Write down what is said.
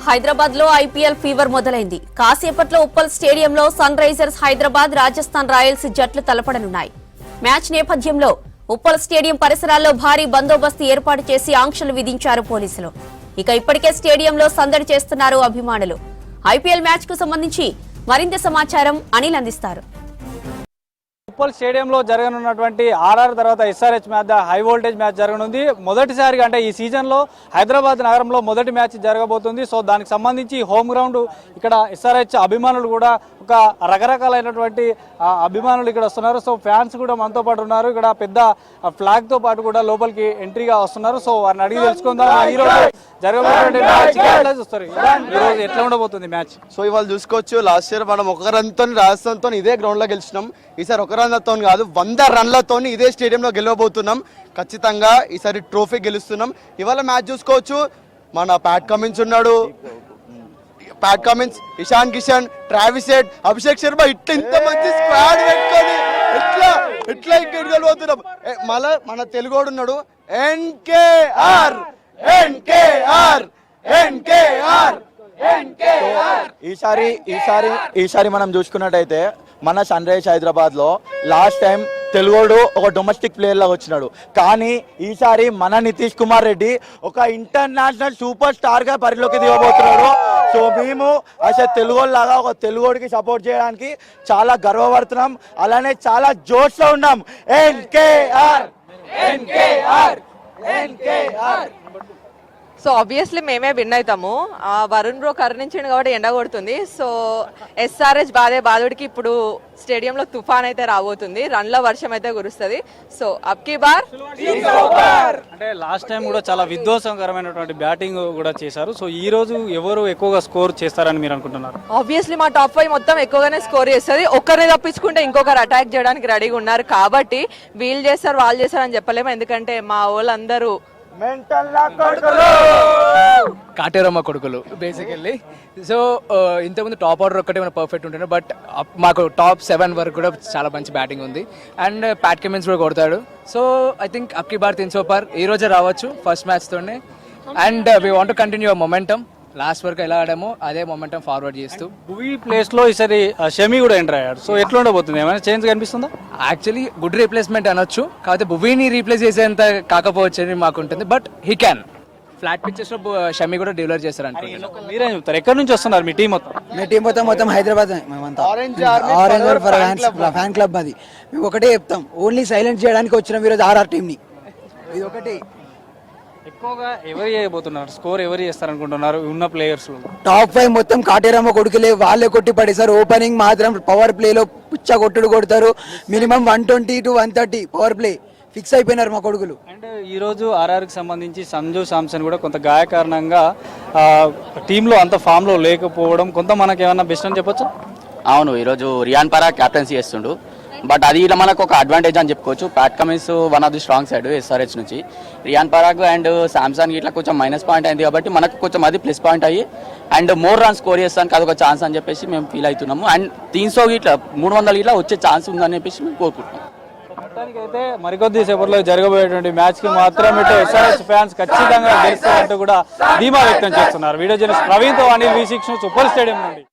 హైదరాబాద్ లో IPL fever మొదలైంది. కాసేపట్లో ఉప్పల్ స్టేడియంలో Sunrisers Hyderabad, Rajasthan Royals జట్లు తలపడనున్నాయి. మ్యాచ్ నేపథ్యంలో ఉప్పల్ స్టేడియం పరిసరాల్లో భారీ బందోబస్తు ఏర్పాటు చేసి ఆంక్షలు విధించారు పోలీసులు. ఇక ఇప్పటికే స్టేడియంలో సందడి చేస్తున్నారు అభిమానులు. ఐపీఎల్ మ్యాచ్ కు సంబంధించి మరింత సమాచారం అనిల్ అందిస్తారు. ఉప్పల్ స్టేడియంలో జరగనున్నటువంటి ఆర్ఆర్ తర్వాత SRH match, high voltage match జరగనుంది. మొదటిసారిగా అంటే ఈ సీజన్లో హైదరాబాద్ నగరంలో మొదటి మ్యాచ్ జరగబోతుంది. సో దానికి సంబంధించి హోమ్ గ్రౌండ్ ఇక్కడ ఎస్ఆర్హెచ్ అభిమానులు కూడా ఒక రకరకాలైనటువంటి అభిమానులు ఇక్కడ వస్తున్నారు. సో ఫ్యాన్స్ కూడా మనతో పాటు ఉన్నారు. ఇక్కడ పెద్ద ఫ్లాగ్ తో పాటు కూడా లోపలికి ఎంట్రీగా వస్తున్నారు. సో వారిని అడిగి తెలుసుకుందాం ఈ రోజు జరగబోయేటువంటి మ్యాచ్ ఎట్లా చూస్తారు, ఈ రోజు ఎట్లా ఉండబోతుంది మ్యాచ్. సో ఇవాళ చూసుకోవచ్చు, లాస్ట్ ఇయర్ మనం ఒక రన్తో రాజస్థాన్తో ఇదే గ్రౌండ్ లో గెలిచినాం. ఈసారి ఒక రన్లతో కాదు 100 రన్లతో ఇదే స్టేడియంలో గెలవబోతున్నాం. ఖచ్చితంగా ఈసారి ట్రోఫీ గెలుస్తున్నాం. ఇవాళ మ్యాచ్ చూసుకోవచ్చు, మన ప్యాట్ కమిన్స్ ఉన్నాడు, Pat Cummins, Ishan Kishan, Travis head, Abhishek Sharma, ఇట్లా ఇంత మంచి స్క్వాడ్ పెట్టుకొని ఎట్లా ఇక్కడ గెలవబోతున్నాం. మళ్ళా మన తెలుగోడు ఉన్నాడు, ఎన్కేఆర్ ఎన్కేఆర్ ఎన్కేఆర్. ఈసారి మనం చూసుకున్నట్టయితే మన సన్ రైజ్ హైదరాబాద్ లో లాస్ట్ టైం తెలుగోడు ఒక డొమెస్టిక్ ప్లేయర్ లాగా వచ్చినాడు. కానీ ఈసారి మన నితీష్ కుమార్ రెడ్డి ఒక ఇంటర్నేషనల్ సూపర్ స్టార్ గా పరిలోకి దిగబోతున్నాడు. సో మేము అసలు తెలుగోడు లాగా ఒక తెలుగోడికి సపోర్ట్ చేయడానికి చాలా గర్వపడుతున్నాం, అలానే చాలా జోష్ లో ఉన్నాం. NKR NKR NKR. So obviously మేమే విన్ అవుతాము. వరుణ్ బ్రో కరుణించిండు కాబట్టి ఎండ కొడుతుంది. సో ఎస్ఆర్హెచ్ బాధుడికి ఇప్పుడు స్టేడియంలో తుఫాన్ అయితే రాబోతుంది, రన్ల వర్షం అయితే కురుస్తుంది. సో అబ్కీ బార్ అంటే లాస్ట్ టైం కూడా చాలా విధ్వంసకరమైనటువంటి బ్యాటింగ్ కూడా చేశారు. సో ఈ రోజు ఎవరు ఎక్కువగా స్కోర్ చేస్తారని మీరు అనుకుంటున్నారు? ఆబ్వియస్లీ మా టాప్ 5 మొత్తం ఎక్కువగానే స్కోర్ చేస్తుంది. ఒక్కరిని తప్పించుకుంటే ఇంకొకరు అటాక్ చేయడానికి రెడీగా ఉన్నారు. కాబట్టి వీళ్ళు చేస్తారు వాళ్ళు చేస్తారు అని చెప్పలేము, ఎందుకంటే మా వాళ్ళందరూ కాటేరమ్మ కొడుకులు బేసికల్లీ. సో ఇంతకుముందు టాప్ ఆర్డర్ ఒక్కటే మన పర్ఫెక్ట్ ఉంటుండే, బట్ మాకు టాప్ 7 వరకు కూడా చాలా మంచి బ్యాటింగ్ ఉంది. అండ్ ప్యాట్ కమిన్స్ కూడా కొడతాడు. సో ఐ థింక్ అబ్కీ బార్ 300 పర్ ఈ రోజే రావచ్చు ఫస్ట్ మ్యాచ్ తోనే. And we want to continue momentum, last వరకు ఎలా ఆడామో అదే మొమెంటం ఫార్వర్డ్ చేస్తూ. భువీ ప్లేస్ లో ఈసారి షమి కూడా ఎంటర్ అయ్యాడు. సో ఎట్లా ఉండబోతుంది, ఏమైనా చేంజ్ కనిపిస్తుందా? యాక్చువల్లీ గుడ్ రీప్లేస్మెంట్ అనొచ్చు, కాకపోతే భువీని రీప్లేస్ చేసేంత కాకపోవచ్చు అని మాకు ఉంటుంది. But he can flat pitches లో షమి కూడా డెలివర్ చేస్తారు అనుకుంటున్నాను. మీరేం చెప్తారు, ఎక్కడి నుంచి వస్తున్నారు మీ టీం మొత్తం? మీ టీం మొత్తం హైదరాబాద్, ఆరెంజ్ ఫ్యాన్ క్లబ్ అది. మేము ఒకటే చెప్తాం, ఓన్లీ సైలెంట్ చేయడానికి వచ్చినాం ఈరోజు ఆర్ఆర్ టీం ని. ఇది ఒకటి. ఎక్కువగా ఎవరు చేయబోతున్నారు, స్కోర్ ఎవరు చేస్తారనుకుంటున్నారు ఉన్న ప్లేయర్స్? టాప్ 5 మొత్తం కాటేరమ్మ కొడుకులే, వాళ్ళే కొట్టి పడేశారు. ఓపెనింగ్ మాత్రం పవర్ ప్లేలో పుచ్చ కొట్టుడు కొడతారు. Minimum 120 to 130 power play fix అయిపోయినారు మా కొడుకులు. అండ్ ఈ రోజు ఆర్ఆర్కి సంబంధించి సంజు శాంసన్ కూడా కొంత గాయ కారణంగా టీంలో అంత ఫామ్ లో లేకపోవడం కొంత మనకి ఏమన్నా బెస్ట్ అని చెప్పొచ్చు. అవును, ఈరోజు రియాన్ పరాగ్ క్యాప్టెన్సీ చేస్తుండు, బట్ అది ఇలా మనకు ఒక అడ్వాంటేజ్ అని చెప్పుకోవచ్చు. Pat Cummins one of the strong side SRH నుంచి. రియాన్ పరాగ్ అండ్ శాంసన్ ఇట్లా కొంచెం మైనస్ పాయింట్ అయింది కాబట్టి మనకు కొంచెం అది ప్లస్ పాయింట్ అయ్యి అండ్ మోర్ రన్ స్కోర్ చేస్తానికి అదొక ఛాన్స్ అని చెప్పేసి మేము ఫీల్ అవుతున్నాము. అండ్ 300 ఇట్లా 300 ఇట్లా వచ్చే ఛాన్స్ ఉందని చెప్పేసి మేము కోరుకుంటున్నాం. మొత్తానికి అయితే మరికొద్ది సేపట్లో జరగబోయేటువంటి మ్యాచ్ కి మాత్రం ఇటు ఎస్ఆర్హెచ్ ఫ్యాన్స్ ఖచ్చితంగా గెలుస్తారంటూ కూడా ధీమా వ్యక్తం చేస్తున్నారు. వీడియో జర్నలిస్ట్ ప్రవీణ్ తో Anil, V6 news, Uppal stadium నుండి.